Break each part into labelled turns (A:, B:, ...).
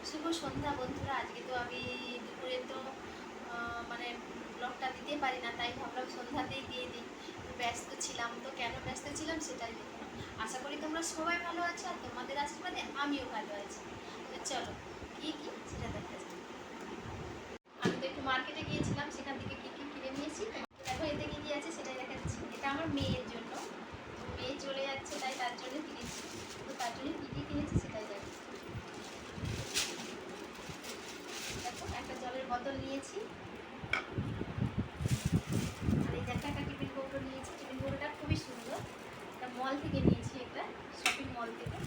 A: শুভ সন্ধ্যা বন্ধুরা। আজকে তো আমি দুপুরে তো মানে ব্লগটা দিতে পারি না, তাই ভাবলাম সন্ধ্যাতেই দিয়ে দিই। ব্যস্ত ছিলাম, তো কেন ব্যস্ত ছিলাম সেটাই দেখলাম। আশা করি তোমরা সবাই ভালো আছো, আর তোমাদের আশীর্বাদে আমিও ভালো আছি। তো চলো কী কী সেটা দেখা যায়। আমি তো একটু মার্কেটে গিয়েছিলাম, সেখান থেকে কী কী কিনে নিয়েছি দেখো। এতে কী কী আছে সেটাই দেখাচ্ছি। এটা আমার মেয়ের জন্য, মেয়ে চলে যাচ্ছে তাই তার জন্য কিনেছি। তো তার জন্য কী কী কিনেছি সেটাই দেখো। দেখো একটা জলের বোতল নিয়েছি, আর এই দেখো একটা টিফিন কৌটো নিয়েছি। টিফিন কৌটোটা খুবই সুন্দর, এটা মল থেকে নিয়েছি, একটা শপিং মল থেকে।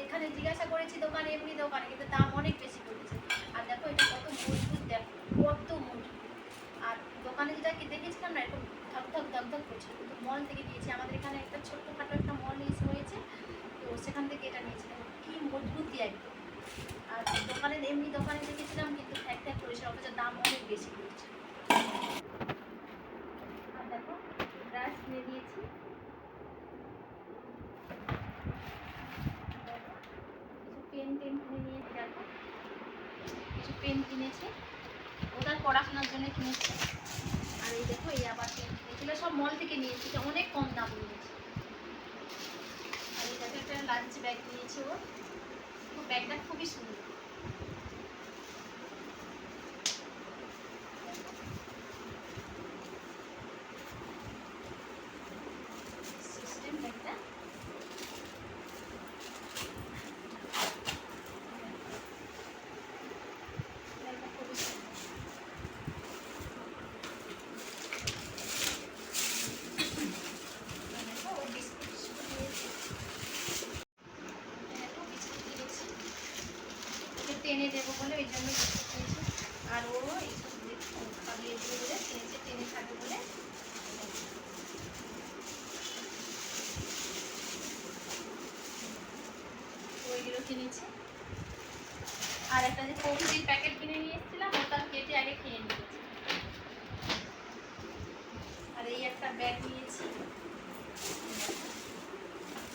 A: এখানে জিজ্ঞাসা করেছি দোকানে, এমনি দোকানে, কিন্তু দাম অনেক বেশি পড়েছে। আর দেখো এটা কত মজবুত, দেখো কত মজবুত। আর দোকানে যেটা কি দেখেছিলাম না, এরকম ধক ধক ধক ধক করছিল, কিন্তু মল থেকে নিয়েছি। আমাদের এখানে একটা ছোট্টখাটো একটা মল এসে হয়েছে, তো সেখান থেকে এটা নিয়েছিলাম। কি মজবুতি একদম। আর দোকানে এমনি দোকানে দেখেছিলাম কিন্তু ঠ্যাক ঠ্যাক করেছিল, অথচ দাম অনেক বেশি পড়েছে। আর দেখো ব্রাশ কিনে দিয়েছি, কিছু পেন টেন কিনে নিয়েছি। দেখো কিছু পেন কিনেছি, ওটার পড়াশোনার জন্য কিনেছি। আর এই দেখো এই আবার পেন, এগুলো সব মল থেকে নিয়েছি, এটা অনেক কম দাম নিয়েছি। আর এই দেখো একটা লাঞ্চ ব্যাগ নিয়েছি, ওর ব্যাগটা খুবই সুন্দর। সিস্টেম ব্যাগটা খুবই সুন্দর। দেখো ও বিস্কুট টিস্কুট নিয়েছি, দেখো বিস্কুট কিনেছি, ওকে টেনে দেবো বলে ওই জন্য বিস্কুট কিনেছি। আর ও এইসব খাবিয়ে দিয়ে বলে কিনেছে, টেনে খাবে বলে ওইগুলো কিনেছি। আর একটা যে পৌঁছির প্যাকেট কিনে নিয়ে এসেছিলাম, ওটা কেটে আগে খেয়ে নিয়েছি। আর এই একটা ব্যাগ নিয়েছি,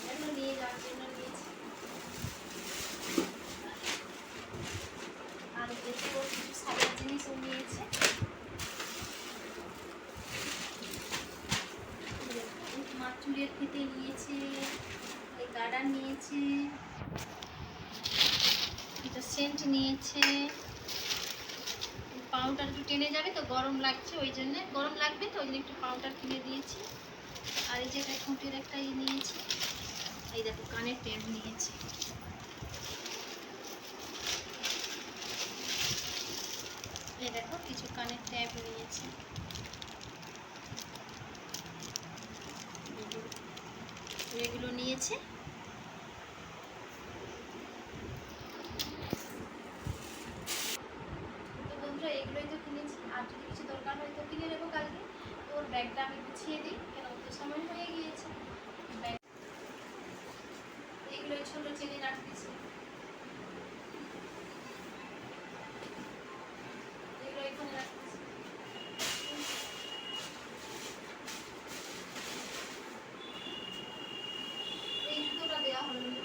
A: এগুলো নিয়ে যাওয়ার জন্য নিয়েছি। আর এতেও কিছু সাজার জিনিসও নিয়েছে। মা চুলের ফিতে নিয়েছে, এই গার্ডার নিয়েছে, এটা সেন্ট নিয়েছে। পাউডার একটু টেনে যাবে তো, গরম লাগছে ওই জন্যে, গরম লাগবে তো ওই জন্য একটু পাউডার কিনে দিয়েছি। আর এই যে একটা ঠোঁটের একটা নিয়েছি, এই দেখো কানের ট্যাব নিয়েছি। এই দেখো কিছু কানের ট্যাব নিয়েছি, এগুলো নিয়েছে। তো বন্ধুরা এগুলোই তো কিনেছি, আর যদি কিছু দরকার হয় তো কিনে নেবো কালকে। তো ওর ব্যাগটা আমি গুছিয়ে দিই, কেন তো সময় হয়ে গিয়েছে। ব্যাগ এগুলোই ছোটো চেনে রাখতেছি, এগুলো এখানে রাখতেছি। এই জুতোটা দেওয়া হলো না।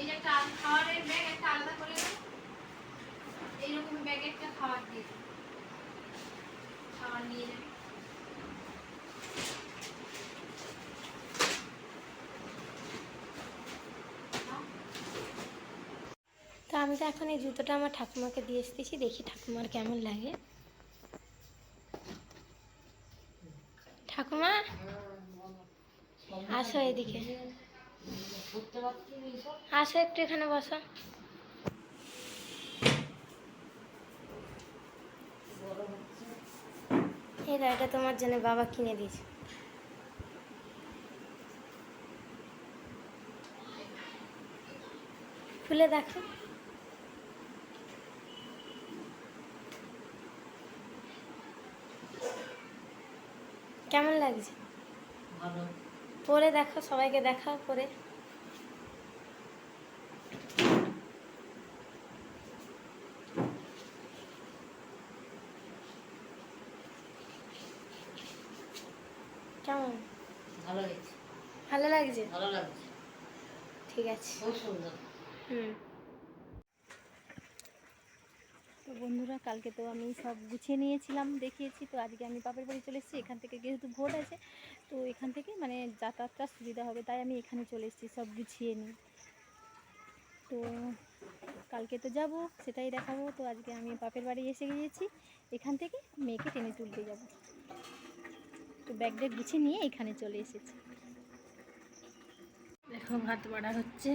A: এই যে একটা খাওয়ারের ব্যাগ একটা আলাদা করে এইরকম ব্যাগ একটা খাবার দিয়ে খাবার নিয়ে যাবে।
B: তো আমি তো এখন এই জুতোটা আমার ঠাকুমাকে দিয়ে এসতেছি, দেখি ঠাকুমার কেমন লাগে। ঠাকুমা আসো এদিকে, আসো একটু এখানে বসো। এটা তোমার জন্য বাবা কিনে দিয়েছে। খুলে দেখো কেমন লাগছে।
C: ভালো।
B: পরে দেখো, সবাইকে দেখাও পরে। কেমন?
C: ভালো লাগছে।
B: ভালো লাগছে?
C: ভালো লাগছে।
B: ঠিক আছে,
C: খুব সুন্দর।
B: হুম।
A: তো বন্ধুরা, কালকে তো আমি সব গুছিয়ে নিয়েছিলাম, দেখিয়েছি। তো আজকে আমি বাপের বাড়ি চলে এসেছি। এখান থেকে যেহেতু ভোট আছে, তো এখান থেকে মানে যাতায়াতটা সুবিধা হবে, তাই আমি এখানে চলে এসেছি সব গুছিয়ে নিই। তো কালকে তো যাব, সেটাই দেখাবো। তো আজকে আমি বাপের বাড়ি এসে গিয়েছি, এখান থেকে মেয়েকে টেনে তুলতে যাব। তো ব্যাগ গুছিয়ে নিয়ে এখানে চলে এসেছি। দেখো ভাত বাড়া হচ্ছে।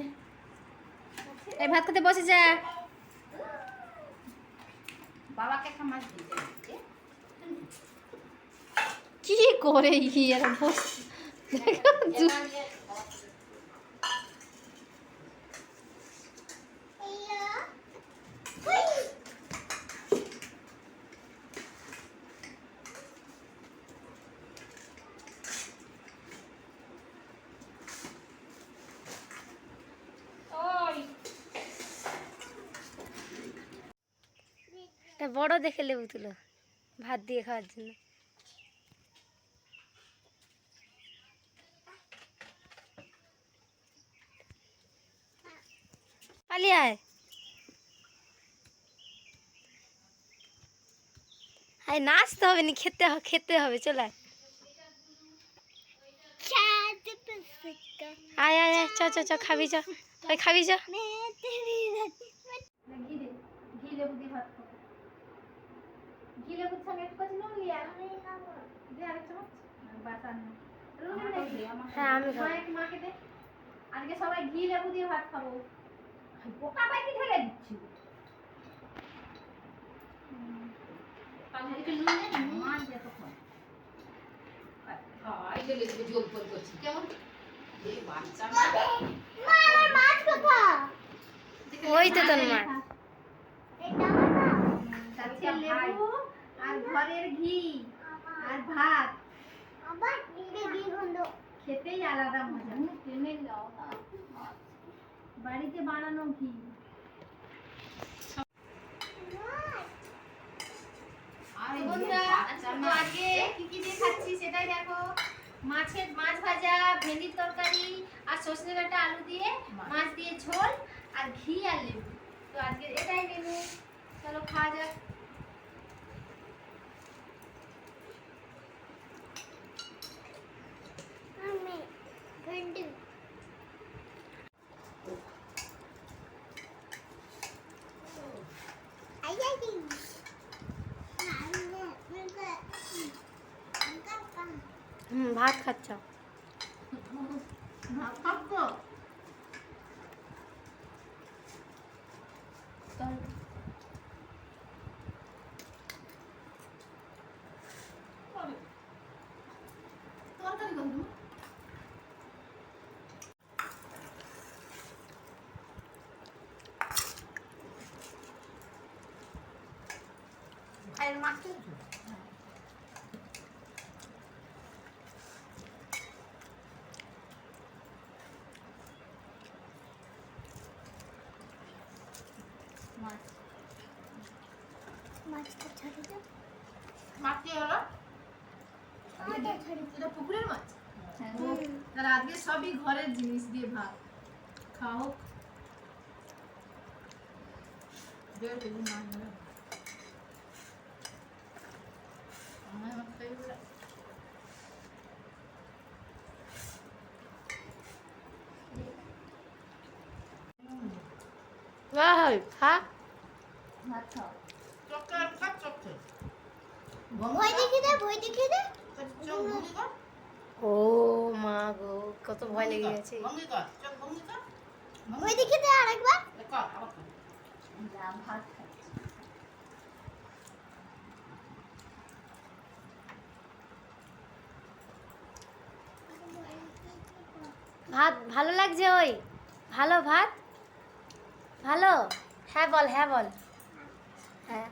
A: এই ভাত খেতে বসে যা।
C: বাবাকে একটা মাছ দিতে
A: কি করে আর বস
B: একটা বড় দেখে লেবু তুলো ভাত দিয়ে খাওয়ার জন্য। পালিয়ে আয়। আয়, নাচতে হবে না, খেতে হবে, চলে আয়। আয় আয় আয়, চ চ চ, খাবি চ, ওই খাবি চ।
A: ঘি লেবু দিয়ে ভাত খাবো। ঘি লেবুর সঙ্গে একটু কাছে নুন লিয়া দে, আরেক চামচ। বাস আর না।
B: হ্যাঁ, আমি খাবো।
A: মাকে দে। আজকে সবাই ঘি লেবু দিয়ে ভাত খাবো। পোকাটা কি ঢেলে দিচ্ছি? একটু নুন দে না, মাছ দে তখন।
C: এই যে লেবু জল ফল করছি কেমন এই বাচ্চা
B: ওই তো তোর মা।
A: গাছের লেবু আর ঘরের ঘি আর ভাত খেতেই আলাদা মজা। টেনে দাও, বাড়িতে বানানো ঘি।
C: আর
A: বন্ধুরা, আজকে কি কি দিয়ে খাচ্ছি সেটাই দেখো। মাছ ভাজা, ভেন্ডির তরকারি আর সর্ষে বাটা আলু দিয়ে মাছ দিয়ে ঝোল আর ঘি আর লেবু। তো আজকে এটাই মেনু। চলো খাওয়া যাক।
B: ভাত খাচ্ছ?
A: ভাত খাবো। তরকারি করবো।
C: ভাইয়ের মাছ
B: মাছটা ছাড়ি দাও।
C: মাছ কি হলো
A: এটা পুকুরের মাছ। তাহলে আজকে সবই ঘরের জিনিস দিয়ে ভাত খাও।
C: দেড় কেজি মাছ হলো আমার ফেভারিট
B: ভাই খা।
A: ভাত খাও।
C: চক্কর খাট চক্কর
B: ভয় দেখিয়ে দে।
C: চোখ ভঙ্গি কর
B: ও মা গো, কত ভয় লেগে গেছে।
C: ভঙ্গি কর চোখ ভঙ্গি কর
B: ভয় দেখিয়ে দে আরেকবার।
C: কর আবার কর
A: যা ভাত খাচ্ছি।
B: ভাত ভালো লাগছে? ওই ভালো ভাত ভালো? হ্যাঁ বল, হ্যাঁ বল, হ্যাঁ।